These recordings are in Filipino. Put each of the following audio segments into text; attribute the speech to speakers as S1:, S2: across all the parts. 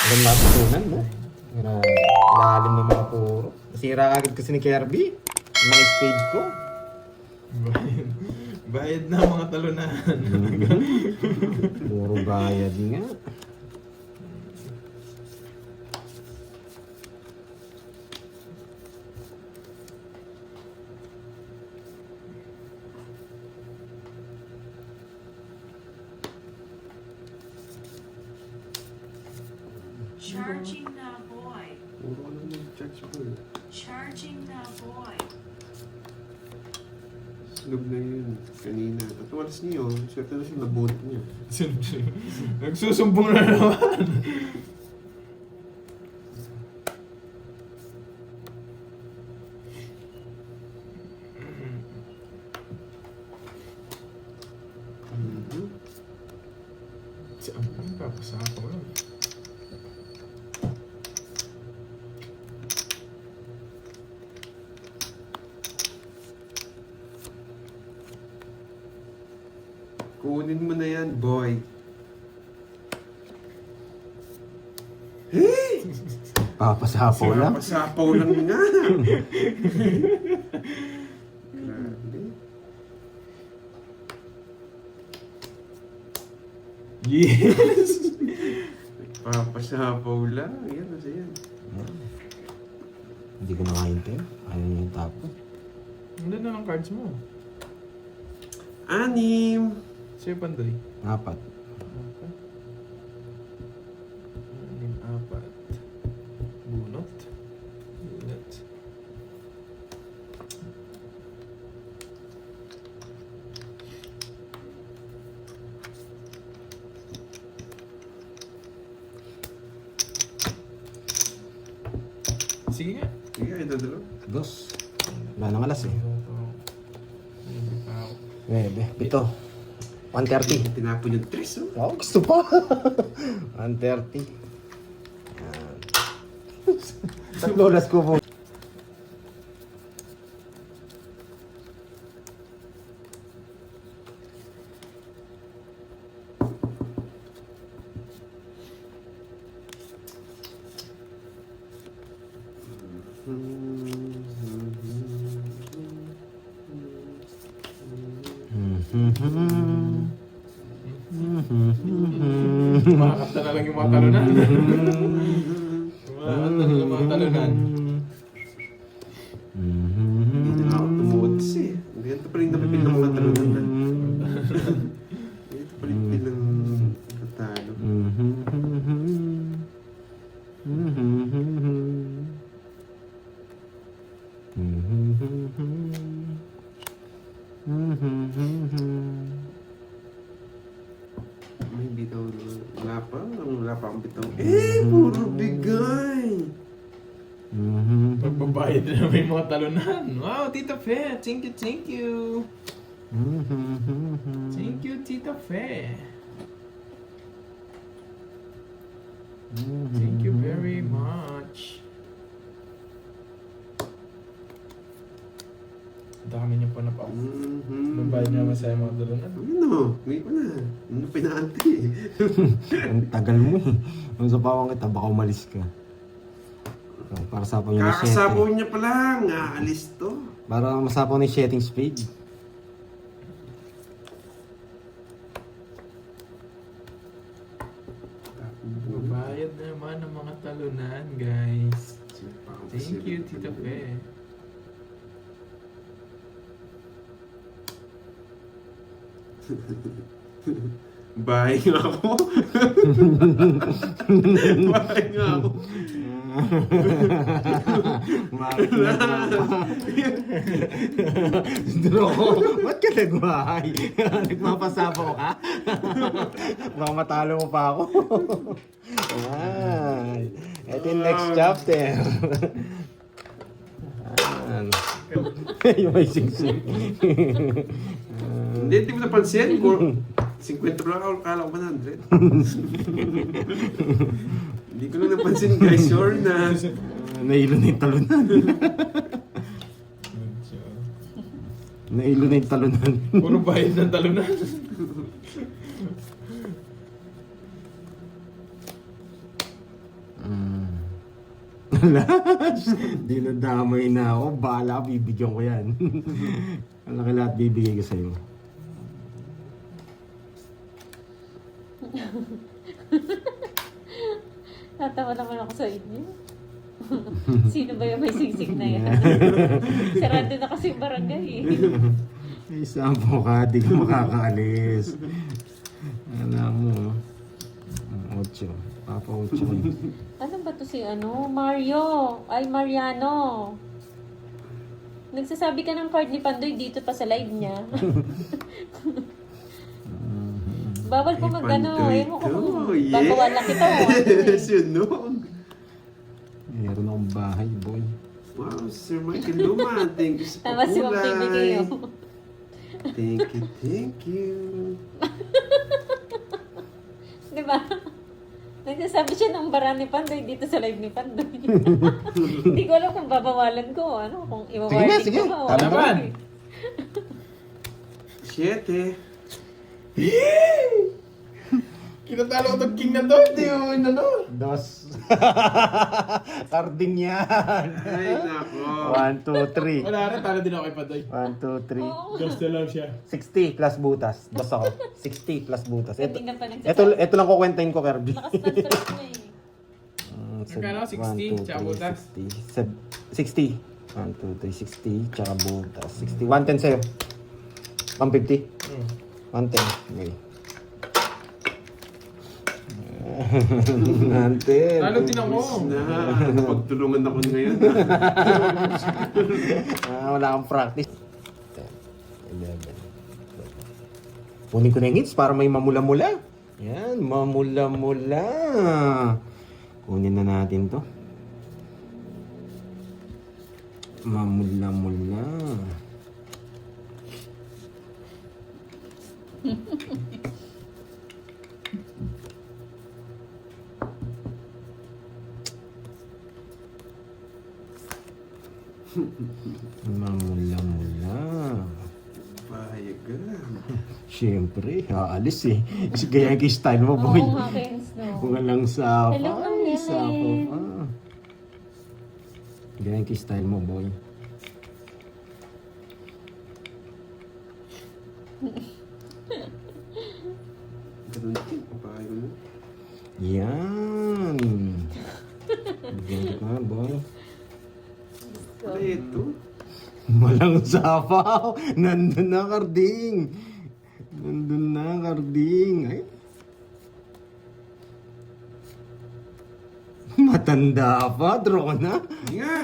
S1: Ganda ang tunan mo. Lalim ng mga puro. Nasira agad kasi ni Kirby. Yung mga spade ko.
S2: Bayad na mga talunan.
S1: Puro bayad nga.
S3: Charging now, boy.
S4: Puro ka lang mag-charge ko eh.
S3: Charging now, boy.
S4: Slug na yun kanina. At walas niyo, swerte na siya nabunot niya.
S2: Nagsusumbong na naman. Si Ampang papasama ko lang.
S4: Kunin mo na yan, boy. Hey!
S1: Papasapaw lang.
S4: Pasapaw lang nga. Grabe.
S2: Yes!
S4: Papasapaw lang. Yan, nasa yan.
S1: Hindi ko nakaintay. Ayaw niya yung tapos.
S2: Ano na ng cards mo?
S4: 6.
S2: Sa'yo, Pandoy.
S1: 4.
S2: Apat. 4. Bunot. Bunot. Sige nga.
S4: Sige, ito dalawa.
S1: 2. Wala nang alas eh.
S2: Hindi pa ako.
S1: 9. 7. 130.
S4: Tinapon yung 3, oh.
S1: Oh, gusto pa. 130. Yan. Tatlo oras ko po.
S2: Kumakanta na lang yung mga talunan. Kumakanta na lang yung mga talunan.
S4: Hindi na ako tumuods eh. Ganito pa rin napipil ng mga talunan na. Ganito pa rin pilang natalo. May bitaw na. Wala pa. Wala pa akong bitaw. Puro bigay.
S2: Magbabayad na naman yung mga talunan. Wow, Tita Fe. Thank you, thank you. Thank you, Tita Fe. Thank you very much. Dami niyo pa na pa. Babayad naman sa mga talunan.
S4: Ano? May pa na. Ano pinaante eh.
S1: Ang tagal mo eh. Kung sa pawang kita, baka umalis ka. Para sapaw niya ni
S4: Kakasapaw
S1: Shetty.
S4: niya pa lang. Aalis to.
S1: Para masapaw ni Shetting Spade.
S2: Babayad naman ng mga talunan, guys. Thank you, Tita Fe.
S4: Bahay nga ako. Bahay nga ako.
S1: Dro, ba't ka nagwahay? Nagmapasapaw ka? Baka matalo mo pa ako. Ay, ito yung next chapter. Yung may sing-sing.
S4: Hindi, hindi mo napansin. 50 lang ako, kala ko 100. Hindi ko lang napansin, guys. Sure na.
S1: Nailo na yung talunan. Nailo na yung talunan.
S2: Puro bayad ng talunan.
S1: Dinadamay na ako. Bahala, bibigyan ko yan. Ang laki lahat bibigay ko sa'yo.
S5: Natawa naman ako sa inyo. Sino ba yung may sigsig na yan? Sarado na kasi yung barangay eh.
S1: May sampo ka, di ka makakaalis. Alam mo, 8. Papa 8.
S5: Ano ba to si Mario? Ay, Mariano. Nagsasabi ka ng card ni Pandoy dito pa sa live niya. Bawal po
S4: Pandoy
S5: mo kung
S4: to,
S5: babawalan kita.
S4: Yes, yun no.
S1: Meron akong bahay, boy.
S4: Wow, Sir Michael Luma, thank you sa
S5: Tama si Ma'am Timmy kayo.
S4: Thank you.
S5: Diba? Nagsasabi siya ng bara ni Pandoy dito sa live ni Pandoy. Hindi ko alam kung babawalan ko. Kung iwawarning
S1: Sige,
S5: ko ba. o
S1: tama
S5: ano.
S2: ba?
S4: 7.
S2: Kinatalo ko itong king na to. Hindi mo inano.
S1: 2. Carding yan.
S4: Ay, nako.
S1: 1, 2, 3.
S2: Wala rin, talo din ako kay Padoy.
S1: 1, 2, 3.
S5: Oo.
S2: Gusto lang siya.
S1: 60 plus butas. Dos ako. 60 plus butas.
S5: Hindi na pa nagsasabi.
S1: Ito lang kukwentahin ko, Kirby.
S5: Lakas ng stress niya eh.
S2: Magkano? 60, tsaka butas?
S1: 60. 1, 2, 3, 60. Tsaka butas. 60. 110 sa'yo. 150. 110. Okay. 110.
S2: Talo din ako.
S4: Napagtulungan ako ngayon.
S1: Wala kang practice. 11. Kunin ko na yung hits para may mamula-mula. Yan, mamula-mula. Kunin na natin to. Mamula-mula. Mamula-mula.
S4: Payagan.
S1: Siyempre, aalis eh. Gaya yung style mo, boy.
S5: Oo, Hawkins, no.
S1: Kung walang sapa.
S5: Hello,
S1: Ay,
S5: Amen.
S1: sapa pa. Gaya yung style mo, boy.
S4: Ganun din. Papayagan mo.
S1: Yan. Bigyan ka, boy.
S4: Ano ito?
S1: Walang sapaw. Nandun na, Karding. Nandun na, Karding. Ay. Matanda pa. Draw na.
S4: Nga!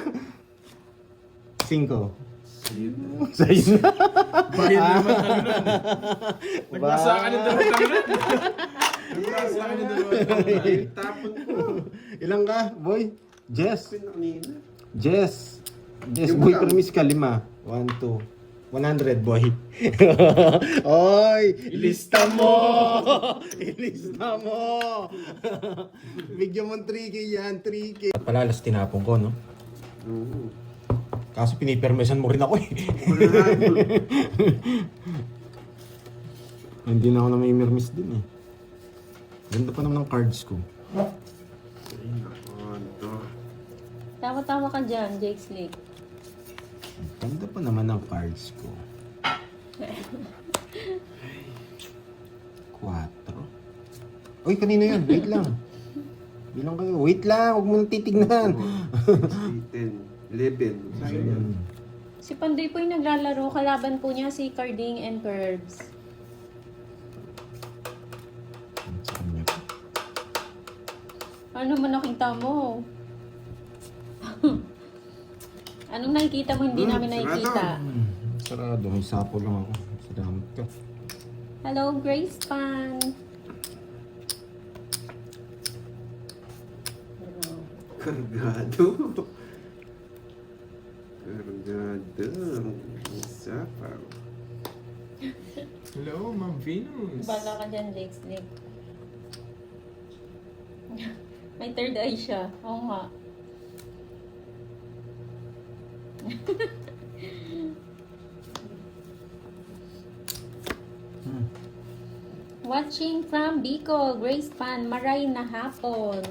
S1: 5.
S4: Sa'yo na.
S1: Sa'yo na.
S2: Bakit naman talunan? Nagbasa ka ng dalawang talunan. Nagbasa ka ng dalawang talunan.
S4: Ay, tapon ko.
S1: Ilang ka, boy? Jess.
S4: Pinanina.
S1: Jess. Jess,
S4: Yung
S1: boy,
S4: lang.
S1: promise ka 5. 1, 2. 100, boy. Oy, ilista mo! Ilista mo! Bigyan mo 3K yan, 3K. Palalas tinapon ko, no?
S4: Oo.
S1: Kaso pinipermesan mo rin ako eh. Hindi na ako na may mirmis din eh. Ganda pa naman ng cards ko.
S4: Ay, nako. Ito.
S5: Tama-tama ka dyan, Jake Snake.
S1: Ganda pa naman ng cards ko. 4. Uy, kanina yan. Wait lang. Bilang kayo. Wait lang. Huwag mo nang titignan.
S4: 10, 11. Sa'yo yan.
S5: Si Pandoy po yung naglalaro. Kalaban po niya si Carding and Curbs.
S1: Sa kanya po.
S5: Ano man nakita mo? Anong nakikita mo hindi namin nakikita?
S1: Sarado. May sapo lang ako. Salamat ka.
S5: Hello, Grace Pan.
S4: Kargado. Kargado. Sapaw.
S2: Hello, Ma'am Venus.
S5: Bala ka dyan, Jake Snake. May third eye siya. Oo nga. Watching from Bicol, Grace Pan, maray na hapon.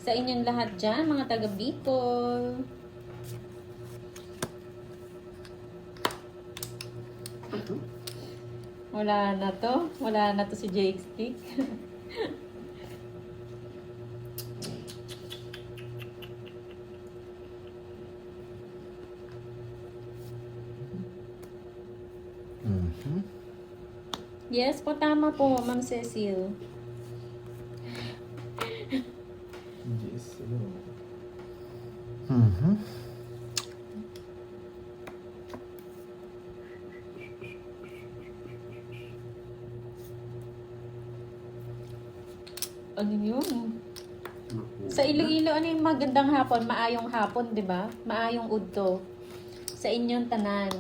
S5: Sa inyong lahat dyan, mga taga Bicol. Wala na to. Wala na to si Jake Stick. Yes po, tama po, Ma'am Cecil.
S2: Yes, ano.
S5: Ano yun?
S4: Naku.
S5: Sa Iloilo, ano yung magandang hapon? Maayong hapon, di ba? Maayong udto. Sa inyong tanan.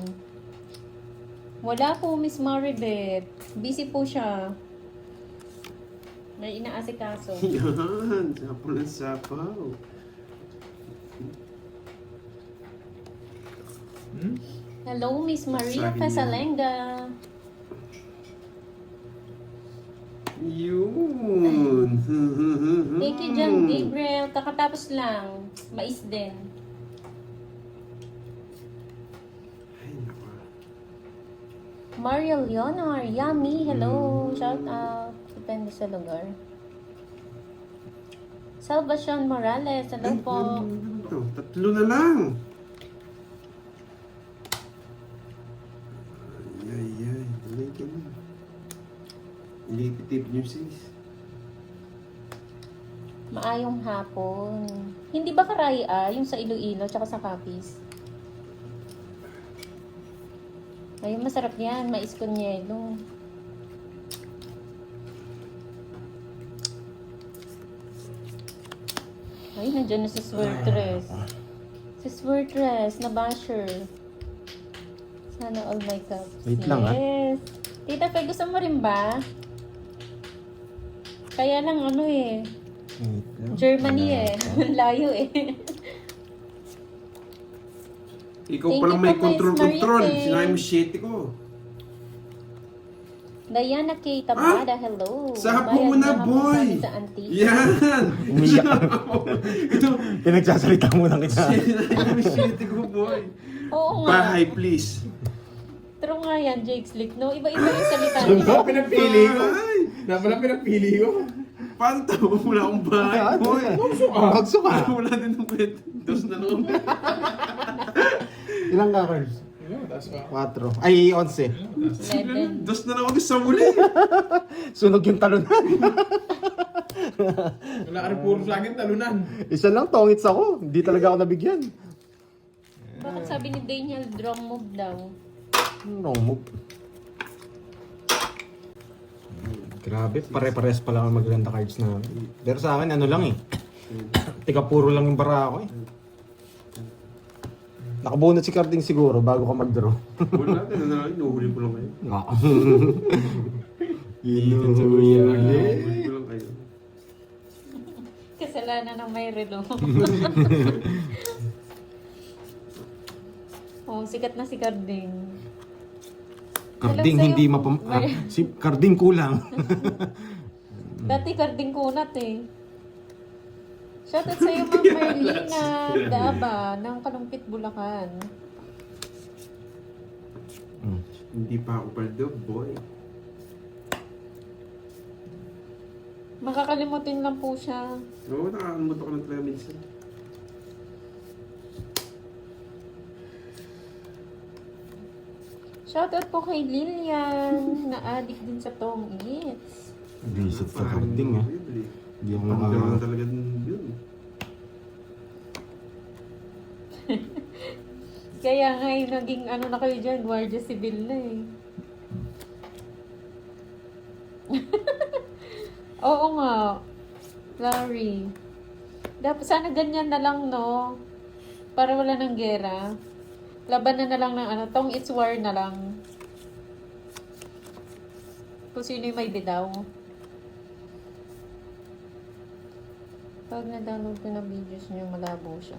S5: Wala po, Miss Maribeth. Busy po siya. May inaasikaso.
S4: Yan, sapaw ng sapaw.
S2: Hmm?
S5: Hello, Miss Maria
S4: Sabi niya.
S5: Pasalenga.
S4: Yun.
S5: Thank you, John Gabriel. Kakatapos lang. Mais din.
S4: Ay, naku.
S5: Mario Leonor. Yummy. Hello. Shout out. Depende sa lugar. Salvacion Morales. Hello
S4: Ay,
S5: po.
S4: ano to? Tatlo na lang. Ay. Tuloy ka na. Ilipitip niyo sis.
S5: Maayong hapon. Hindi ba karaya yung sa Iloilo tsaka sa Capiz? Ayun, masarap yan. Mais con yelo. Ay, nandiyan na si Swertres. Si Swertres na basher. Sana all my cups.
S1: Wait lang, ah.
S5: Yes. Tita Fe, gusto mo rin ba? Kaya lang ano eh. Germany eh. Layo eh.
S4: Ikaw
S5: Thank
S4: pala
S5: you
S4: may
S5: po, Miss
S4: control.
S5: Marite.
S4: Sinabi mo 7 ko.
S5: Diana K. Tabada, hello.
S4: Sapo
S5: Bayad
S4: mo na,
S5: hapon
S4: boy.
S5: sabi sa auntie.
S4: Yan!
S1: Umiyak.
S4: Ito,
S1: Pinagsasalita mo lang kita.
S4: sinabi mo 7 ko, boy.
S5: Oo nga.
S4: Bahay, please.
S5: True nga yan, Jake Slick, no? Iba-iba yung salita niya.
S2: Wala pinagpili ko.
S4: Bahay!
S2: Wala pinagpili ko.
S4: Paano to? Wala akong bahay, boy.
S1: Magsuka.
S4: Wala din ng kwento. Dos na lang.
S1: Ilang ka, Carls?
S2: Ano, taas pa.
S1: 4. Ay, 11.
S5: Legend.
S4: Dos na lang ako sa muli.
S1: Sunog yung talunan.
S2: Wala ka rin puro sa akin talunan.
S1: Isa lang, tongits ako. Hindi talaga ako nabigyan.
S5: Bakit sabi ni Daniel, drum move daw?
S1: Wrong move. Grabe, pare-pares pa lang ang maganda cards na. Pero sa akin, ano lang eh. Tika puro lang yung bara ako eh. Nakabunot si Carding siguro bago ka mag-draw.
S4: Wala, tinanong. Inuhuli ko lang kayo.
S1: Nga.
S4: Inuhuli ko lang kayo.
S5: Kasalanan ng may relo. Oh, sikat na si Carding.
S1: Carding hindi si Carding kulang.
S5: Dati Carding kunat eh. Shoutout sa'yo, Ma'am Merlina Daba ng Kalumpit, Bulacan.
S4: Hindi pa ako paldo, boy.
S5: Makakalimutin lang po siya.
S4: Oo, nakakalimot ako ng talaga minsan.
S5: Shoutout po kay Lilian na addict din sa Tong Eats.
S1: Visit sa Carding ah. Hindi ako
S4: Ang
S1: maka...
S4: gano'n talaga yun.
S5: Kaya nga naging ano na kayo dyan, Guardia Civil na eh. Oo nga, Larry. Dapat sana ganyan na lang, no? Para wala ng gera. Labanan na lang ng ano, Tong It's War na lang. Kung sino yung may bidaw. Pag na-download ko na videos niyo, malabo siya.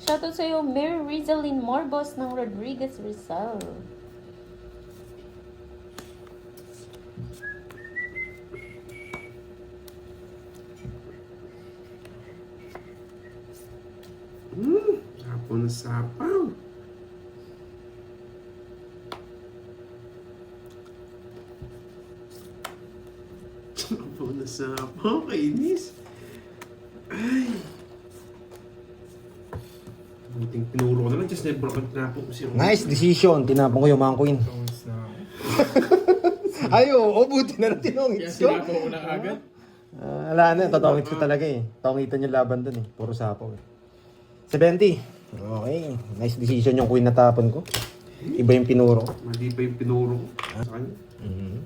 S5: Shoutout sa'yo, Mary Rizalyn Morbos ng Rodriguez Rizal.
S4: Sapaw na sapaw. Sapaw na sapaw. Kainis. Ay. Buting pinuro ko na lang. Just never ako tinapon ko siya.
S1: Nice decision. Tinapon ko yung mga queen.
S2: Tungis na ako.
S1: Ay, oo. Buti na lang
S2: Kaya
S1: tinongits ko.
S2: sinapo ko na agad.
S1: Wala na. Tatongits ko talaga eh. Tongitan yung laban dun eh. Puro sapaw eh. 70. Okay. Nice decision yung queen na tapon ko. Iba yung pinuro ko.
S4: Mali pa yung pinuro ko sa kanya.
S1: Mhm.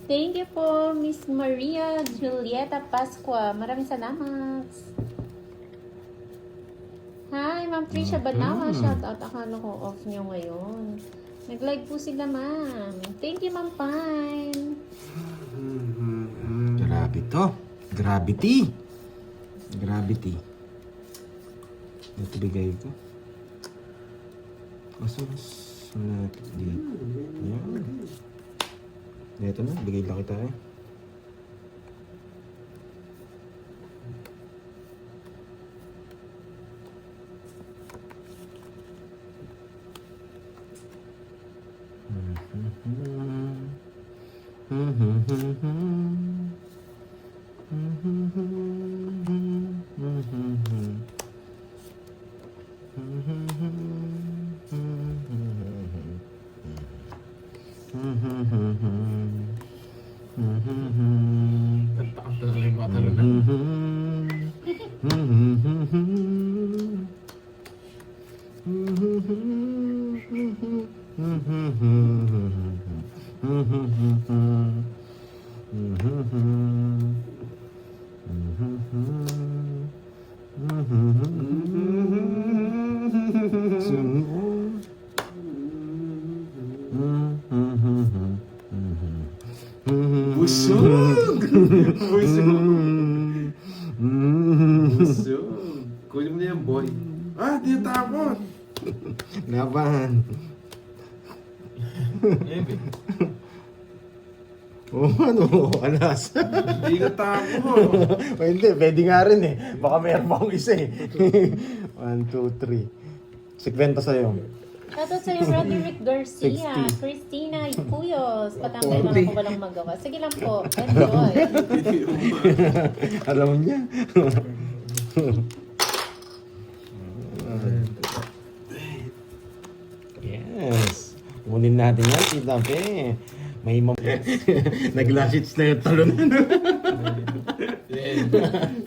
S5: Thank you po, Miss Maria Julieta Pascua. Maraming salamat. Hi, Ma'am Trisha Banawa. Shout out. Akala ko off nyo ngayon. Nag-live po sila, ma'am. Thank you, Ma'am Pine.
S1: Grabe to. Gravity. Gravity. Ito bigay ko. Kaso mas malapit dito. Yan. Ito na. Bigay lang kita eh.
S2: Tantakang talaga yung mga talunan.
S4: Busog! Busog! Busog! Kunin mo na yan, boy. Ah, di yung tapon!
S1: Laban.
S2: Ebe.
S1: Oo, ano? Alas.
S4: Di na tapon!
S1: O hindi, pwede nga rin eh. Baka mayroon pa akong isa eh. 1, 2, 3. 50 sa'yo.
S5: Shoutout sa'yo, Roderick Garcia,
S1: 60.
S5: Christina Puyos. Patanggal lang ako walang magawa. Sige lang po. Enjoy.
S1: Alam niya. Yes. Kunin natin yan, Tita Pe. May nag-lashits na yung talunan.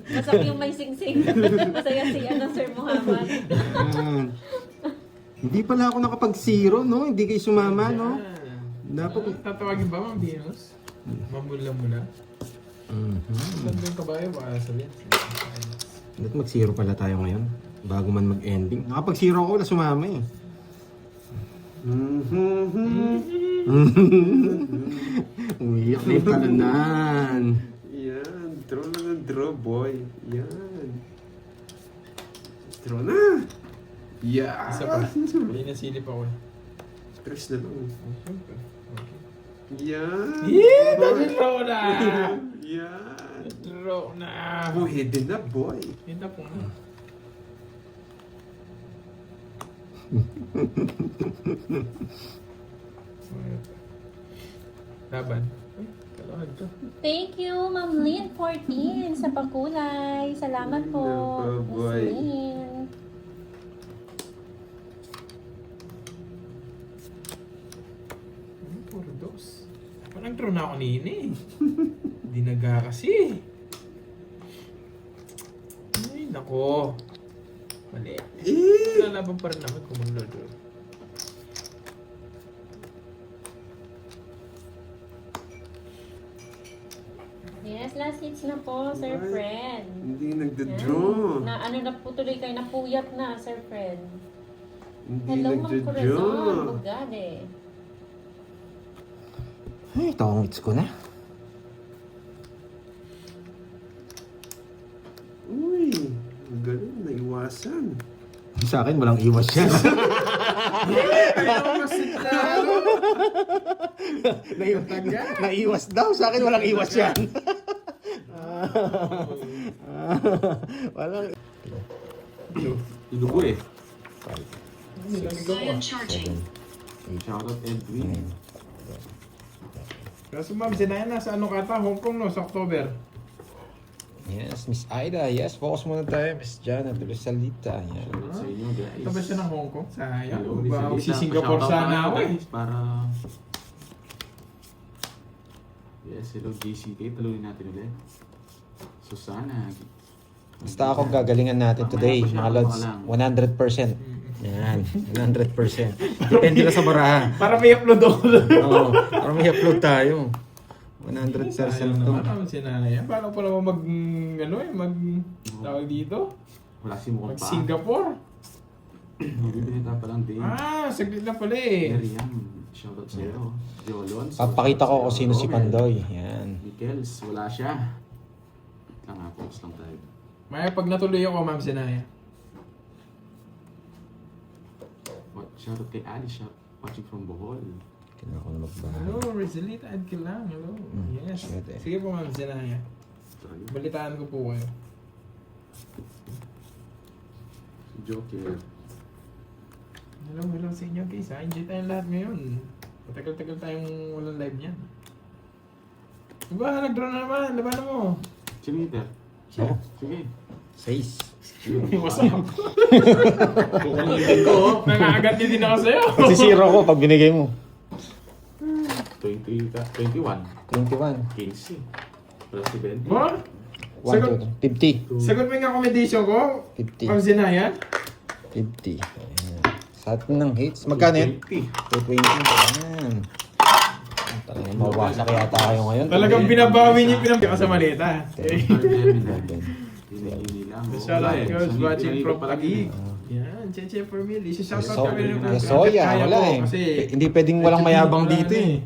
S5: Masak yung may sing-sing. Masaya si Sir Muhammad.
S1: Hindi pala ako nakapag-zero, no? Hindi kayo sumama, no? Dapat...
S2: Tatawagin ba, Ma'am Venus? Mamula-mula. Saan yung kabayo? Baka sabihin.
S1: Dapat mag-zero pala tayo ngayon. Bago man mag-ending. Nakapag-zero ako, wala sumama eh. Umiyak na yung talunan.
S4: Yan, draw na ng draw, boy. Yan. Draw na! Yeah!
S2: Isa pa. Hindi nasilip ako eh.
S4: Stress na lang.
S2: Siyempre. Okay.
S4: Yan!
S2: Yeah! Nag-draw na!
S4: Yan!
S2: Nag-draw na!
S4: Pwede na, boy.
S2: Hinta po na. Laban. Ay, kalahad to.
S5: Thank you, Ma'am Lynn 14 sa pakulay. Salamat po, Miss
S4: Boy.
S5: Lynn.
S2: Puro dos. Parang draw na ako kanina eh. Hindi naga kasi. Ay, nako. Mali. Lalaban pa rin naman kung mag-draw.
S5: Yes, last hits na po, Sir
S4: Ay.
S5: Fred.
S4: Hindi
S5: Yan.
S4: nagda-draw.
S5: Na ano na po tuloy kayo, napuyat na, Sir Fred.
S4: Hindi
S5: Hello, Ma'am Corazon.
S4: nagda-draw.
S5: Bugade.
S1: Ay, tongits ko na.
S4: Uy, ang galing, naiwasan.
S1: Sa akin, walang iwas yan. Naiwas daw. Sa akin, walang iwas yan. Walang...
S4: Inubo eh.
S3: I am charging.
S4: Shoutout Edwin.
S2: Kaso ma'am, sinayan na sa ano kata, Hong Kong no, sa October.
S1: Yes, Miss Aida. Yes, focus muna tayo. Miss Janet, Rizalita. Yan.
S4: Shoutout sa inyo guys.
S2: Ito ba siya ng Hong Kong? Sayang.
S4: Hello,
S2: Ba,
S4: Rizalita.
S2: si Singapore
S4: Pa-shoutout
S2: sana
S4: tayo,
S2: ako eh.
S4: guys, para... Yes, hello JCK. Talunin natin ulit. Susana.
S1: Basta ako gagalingan natin today, mga lods. 100%. Yan, 100%. Depende lang sa barahan.
S2: Para may upload ako.
S1: Oo, para may upload tayo. 100%
S2: Sayang
S1: to.
S2: naman ang sinaya. Paano pa naman mag, ano eh, mag, tawag dito?
S4: Wala si mukhang
S2: Mag
S4: pa.
S2: Singapore.
S4: Bibinita pa lang din.
S2: Saglit lang pala eh.
S4: Miriam. Shoutout sa iyo. Jolon.
S1: Papakita ko kung sino si Pandoy. Yan.
S4: Michaels. Wala siya. Wait lang nga. Focus lang tayo.
S2: Maya, pag natuloy ako, ma'am sinaya.
S4: Shoutout kay Ali. Watching from Bohol.
S1: Kailangan ko na magbahan.
S2: Hello, Rizalita, add ka lang. Hello. Yes.
S1: shit eh.
S2: Sige po, ma'am sinaya.
S4: Talaga.
S2: Balitaan ko po kayo.
S4: Joker.
S2: Hello sa inyo guys. Enjoy tayong lahat ngayon. Matagal-tagal tayong walang live niyan. Diba, nag-draw na naman. Labanan mo.
S4: Chimiter.
S1: Ako.
S4: Sige.
S1: 6.
S2: What's up?
S4: Kukunin ko.
S2: Nangagat din ako sa'yo.
S1: Magsisiro ko pag binigay mo.
S4: 21.
S1: 21.
S4: 15. Plus 20.
S2: Mo?
S1: 1, 2, 50.
S2: Sagot mo yung accommodation ko.
S1: 50.
S2: Ma'am Zinaya.
S1: 50. Ayan. Sa atin ng hits. Magkano yun?
S4: 20.
S1: 220. Ayan. Talagang mawasak yata kayo ngayon.
S2: Talagang binabawi niyo yung pinampi sa maleta.
S4: Hindi lang.
S2: Shout out girls
S4: Isang
S2: watching
S4: libo
S2: from
S4: pala
S2: Taguig.
S4: din.
S2: Yan, Cheche for me. Shout
S1: So,
S2: out kami.
S1: soya, wala eh. Hindi pwedeng walang mayabang dito eh.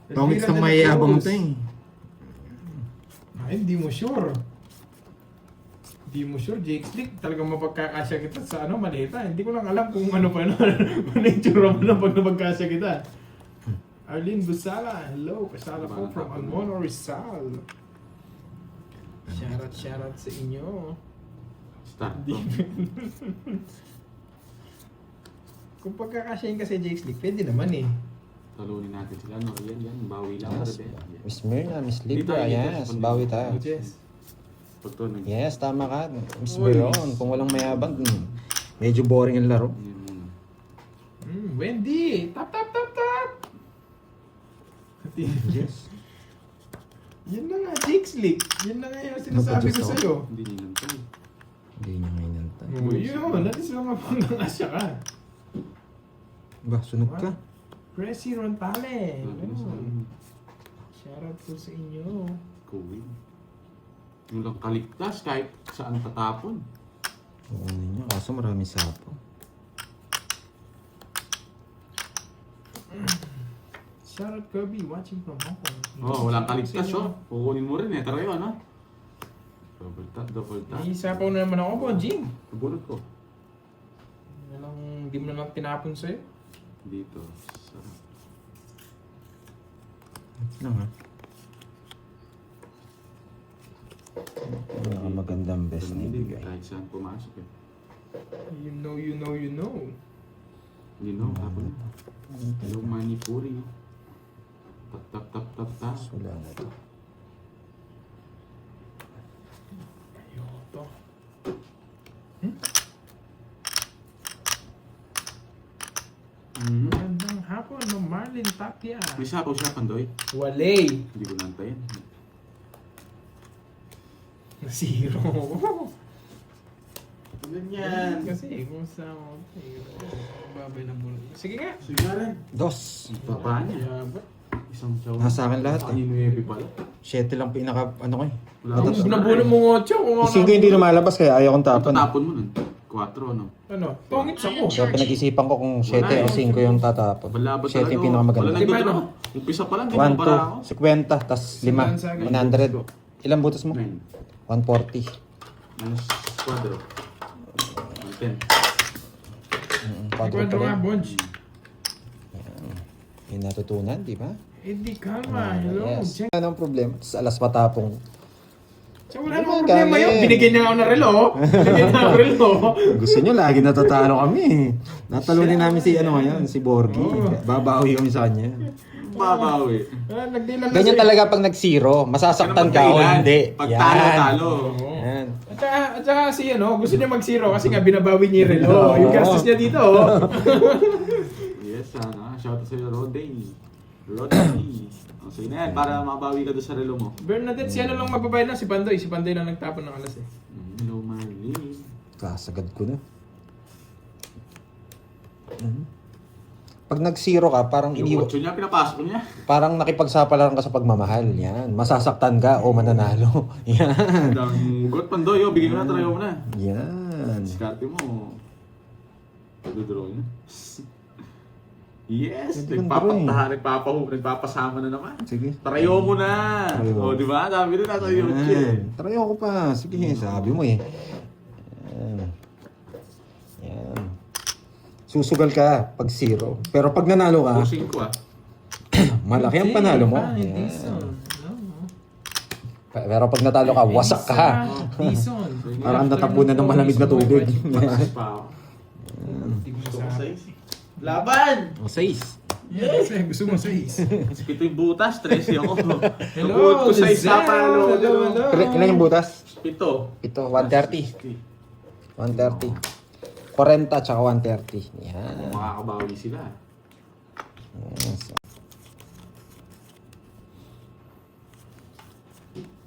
S1: Pangits ng mayabang to eh.
S2: Ay, hindi mo sure. Hindi mo sure, Jake Slick. Talagang mapagkakasya kita sa ano, maleta. Hindi ko lang alam kung ano pa na. Ano yung tsura mo na pag napagkasya kita. Arlene Busala. Hello, pasala po from Almono, Rizal. Shoutout sa inyo.
S4: Start to.
S2: Kung pagkakasyahin ka sa Jake Slick, pwede naman eh.
S4: Talunin natin sila. No? Yan. Bawi lang.
S1: Yes.
S4: Rebel.
S1: Miss Myrna, Miss
S4: Dito,
S1: Libra.
S4: dito.
S1: Yes, bawi tayo.
S2: Yes.
S4: Pag to,
S1: Yes, tama ka. Miss
S2: Uy.
S1: Veron, kung walang mayabang, medyo boring ang laro.
S4: Yan muna.
S2: Wendy! Tap!
S1: Yes.
S2: Yun na nga, Jake Slick. Yun na nga yung sinasabi ko sa'yo.
S4: Hindi nilang to.
S1: Hindi niya ngayon tan.
S2: Yun, at least mga pangangasya ka.
S1: Ba, sunog ka?
S2: Pressy Rontale.
S4: Sabi na sa akin.
S2: Shoutout po sa inyo.
S4: Kuwin. Yung lang kaligtas kahit saan tatapon.
S1: Oo ninyo, kaso maraming sapo.
S2: Shoutout Kirby, watching from Hong Kong.
S4: Oh, walang
S2: Shoutout sa
S4: kaligtas
S2: inyo.
S4: oh. Kukunin mo rin eh. Tara yun, ha? Double tap.
S2: May isapaw na naman ako po, Jing.
S4: Nabulot ko.
S2: Hindi mo na lang tinapon sa'yo.
S4: Dito. Sarap.
S1: Ito lang ha. Magandang best na
S4: Hindi,
S1: ibigay.
S4: kahit saan pumasok eh.
S2: You know.
S4: Hindi no, tapon. Hello, Manipuri. Tap.
S1: Wala na ito.
S2: Ayoko to. Magandang hapon, no Marlene Tapia.
S4: May sapaw siya, Pandoy.
S2: Walay.
S4: Hindi ko nantayin.
S2: Zero.
S4: Ganyan.
S2: Kasi kung sa babay na bulo. Sige nga.
S4: Sige nga rin.
S1: Dos.
S4: Papa niya.
S2: Yabat.
S4: Isang chow.
S1: Nasa akin lahat eh.
S4: Kanino yung pala?
S1: 7 lang pinaka, ano ko eh.
S4: Wala
S2: Kung
S4: akong
S2: nabulo mo ng 8, kung
S1: Yung 5 hindi lumalabas kaya ayaw kong tapon.
S4: Tapon mo nun. 4, no?
S2: Ano? Pangit ako.
S1: Kaya pinag-isipan ko kung 7 o 5 yung tatapon.
S4: Balabot
S1: 7 yung pinakamaganda.
S4: Wala
S2: Di ba,
S4: nandito
S2: no?
S4: na. Umpisa pa lang,
S1: 1,
S4: ganyan para ako.
S1: 2, 50, tas 5, 100. Ilang butas mo?
S4: 9.
S1: 140.
S4: Minus 4. 10.
S2: Kwadro nga, Bonj.
S1: Yung natutunan, di ba?
S2: Eh di kalma. Hello.
S1: Yes.
S2: Check.
S1: Anong problema? Tapos alas patapong.
S2: So wala
S1: Ano
S2: namang
S1: ba,
S2: problema yun.
S1: galing?
S2: Binigyan niya ako ng relo. Binigyan niya ako ng relo.
S1: Gusto nyo, lagi natatalo kami. Natalunin namin si ano ngayon, si Borgie.
S2: Oo.
S1: Babawi kami sa kanya.
S4: Babawi.
S2: Nagdilan na
S1: Ganyan
S2: siya.
S1: talaga pag nag-zero. Masasaktan ka o
S4: Kailan?
S1: hindi.
S4: Pag talo-talo.
S2: Oo.
S1: Yan.
S2: At saka si ano, gusto niya mag-zero kasi nga binabawi niya yung relo. Yung gastos niya dito. Oh.
S4: Yes, shout out sa'yo, Rodney. Rodney. So yun na yan, para mabawi ka doon sa relo mo.
S2: Bernadette, si ano lang magbabayad na? Si Pandoy. Si Pandoy lang nagtapon ng alas eh.
S4: Hello, Marlene.
S1: Kasagad ko na. Pag nag-zero ka, parang
S4: Yung
S1: iniwan.
S4: 8 niya, pinapasok niya.
S1: Parang nakipagsapalaran ka sa pagmamahal. Yan. Masasaktan ka o mananalo. Yan.
S4: Ang got Pandoy, bigyan ko na, try mo na.
S1: Yan.
S4: Diskarte mo. Pag-draw niya. Yes!
S1: Pwede kang drawing.
S4: Nagpapasama na naman.
S1: Sige.
S4: Tarayo mo na!
S1: Tarayo.
S4: O, di ba? Sabi rin nasa YouTube.
S1: Yan. Try ko pa. Sige, sabi mo eh. Yan. Yan. Susugal ka pag zero. Pero pag nanalo ka,
S4: Pushing ko
S1: malaki ang panalo mo.
S2: Hindi
S1: Yan.
S2: so.
S1: Pero pag natalo ka, wasak ka.
S2: Dison.
S1: Parang natapunan ng malamig na tubig.
S4: Matas pa ako. Gusto ko size. Laban!
S1: O, 6.
S2: Yes! Gusto mo sa is.
S4: Pito yung butas, 13 ako.
S2: Hello,
S4: Good ko size
S2: Giselle.
S4: na palo.
S2: Hello, hello.
S1: Ilan yung butas?
S4: Pito.
S1: Ito, 130. 130. 40 tsaka 130. Yan.
S4: Makakabawi sila.
S1: Yes.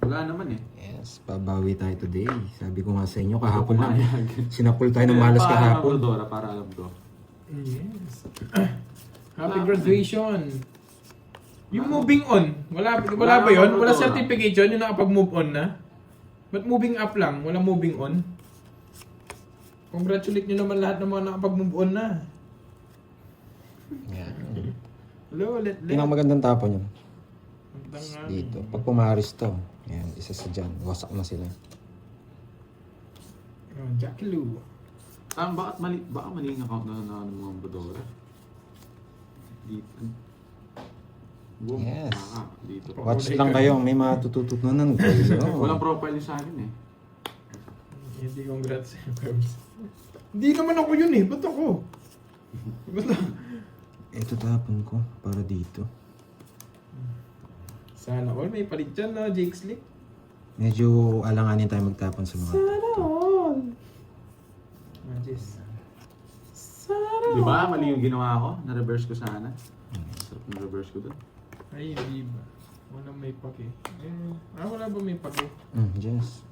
S4: Wala naman eh.
S1: Yes, babawi tayo today. Sabi ko nga sa inyo, kahapon lang. Sinapul tayo ng malas kahapon.
S4: Para alam ko.
S2: Yes. Happy graduation. Yung moving on, wala ba yun? Wala certification yung nakapag-move on na? Ba't moving up lang? Wala moving on? Congratulate nyo naman lahat ng mga nakapag-move on na.
S1: Yan.
S2: Hello, let.
S1: Pinakamagandang tapon yun.
S2: Ang
S1: Dito. Pag pumaris to, yan, isa sa dyan. Wasak na sila.
S2: Jackie Lou.
S4: Baka mali yung account na ng mga Badora. Dito. Boom.
S1: Yes.
S4: Dito.
S1: Watch lang kayo, may matututunan ko.
S4: Walang profile yung sa akin eh.
S2: Hindi congrats. Hindi naman ako yun eh. Ba't ako? Ba't
S1: Ito tapon ko, para dito.
S2: Sana all may palit dyan no, Jake Slick.
S1: Medyo alanganin tayo magtapon sa mga.
S2: Sana all. Majis. Sana
S4: Di ba? Mali yung ginawa ko. Na-reverse ko sana. Sarap na-reverse ko doon.
S2: Ay, hindi ba? Walang may pake. Wala ba may pake?
S1: Yes.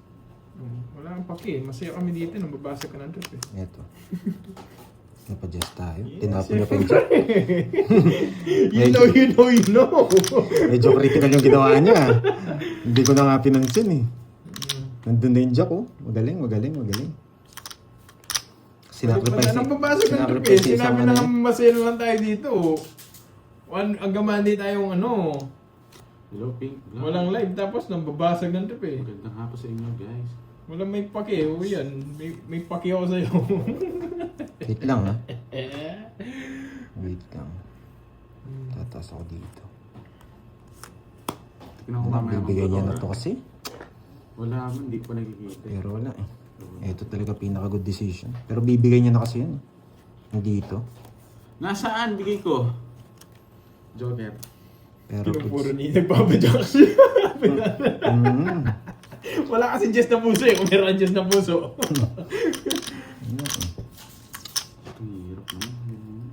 S2: Wala kang pake. Masaya kami dito nung babasa ka ng trip eh.
S1: Ito. Napadjust tayo.
S2: Yes,
S1: Tinapon niyo pa yung
S2: You know.
S1: Medyo critical yung ginawa niya. Hindi ko na nga pinansin eh. Nandun na yung jack oh. Magaling. Sinacrifice.
S2: Anong babasa ka ng trip eh? Sinabi na lang masaya na lang tayo dito. Hanggang Monday tayong ano.
S4: Hello, Pink.
S2: Walang live tapos nang babasag ng trip eh.
S4: Magandang hapon sa inyo, guys.
S2: Walang may pake. O yan. May pake ako sa'yo.
S1: Wait lang ha. Wait lang. Tataas ako dito.
S4: Tignan ko mamaya
S1: Bibigay niya na
S4: Badora.
S1: to kasi.
S4: Wala man, hindi ko nakikita.
S1: Pero wala eh. Ito talaga pinaka good decision. Pero bibigay niya na kasi yan. Dito.
S4: Nasaan? Bigay ko. Joker.
S1: Pero
S2: Puro ni nagpapadyak siya. Wala kasi Jess na puso eh. Kung meron ang Jess na puso.
S4: Ang hirap naman.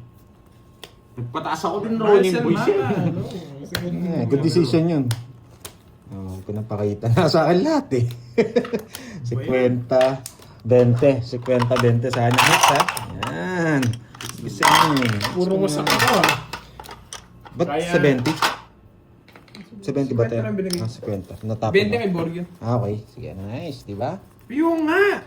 S4: Nagpataas ako din rolling boys eh.
S1: good decision yun. Oh, pinapakita na sa akin lahat eh. 50, 20. 50, 20 sana. Next ha. Yan. Isa yun.
S2: Puro wasak ako ah.
S1: Ba't
S2: Kaya-
S1: 70? 70 ba
S2: 50
S1: tayo?
S2: lang binigay.
S1: 50. Natapon
S2: 20
S1: na.
S2: kay Borgio.
S1: Okay. Sige, nice. Di ba?
S2: Yung nga!